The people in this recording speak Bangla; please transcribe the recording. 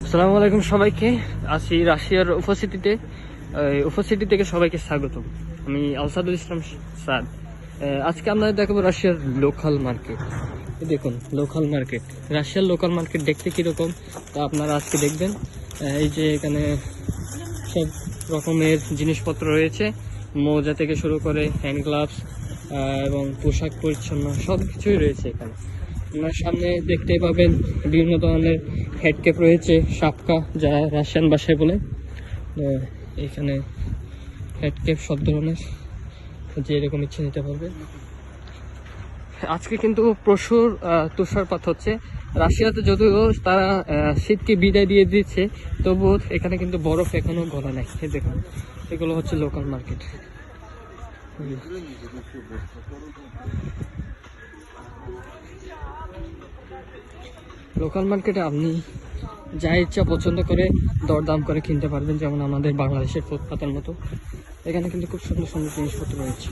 আসসালামু আলাইকুম সবাইকে। আছি রাশিয়ার উপস্থিতি থেকে সবাইকে স্বাগত। আমি আলসাদুল ইসলাম সাদ। আজকে আমরা দেখাবো রাশিয়ার লোকাল মার্কেট। দেখুন, লোকাল মার্কেট, রাশিয়ার লোকাল মার্কেট দেখতে কিরকম তা আপনারা আজকে দেখবেন। এই যে এখানে সব রকমের জিনিসপত্র রয়েছে, মোজা থেকে শুরু করে হ্যান্ড গ্লাভস এবং পোশাক পরিচ্ছন্ন সব কিছুই রয়েছে এখানে। আপনার সামনে দেখতে পাবেন বিভিন্ন ধরনের হেডক্যাপ রয়েছে, শাপকা যা রাশিয়ান ভাষায় বলে। এখানে হেডক্যাপ সব ধরনের, যে এরকম ইচ্ছে নিতে পারবে। আজকে কিন্তু প্রচুর তুষারপাত হচ্ছে রাশিয়াতে, যদিও তারা শীতকে বিদায় দিয়ে দিচ্ছে, তবুও এখানে কিন্তু বরফ এখনো গলা নাই। দেখুন, এগুলো হচ্ছে লোকাল মার্কেট। লোকাল মার্কেটে আপনি যা ইচ্ছা পছন্দ করে দরদাম করে কিনতে পারবেন, যেমন আমাদের বাংলাদেশের ফুটপাতের মতো। এখানে কিন্তু খুব সুন্দর সুন্দর জিনিসপত্র রয়েছে।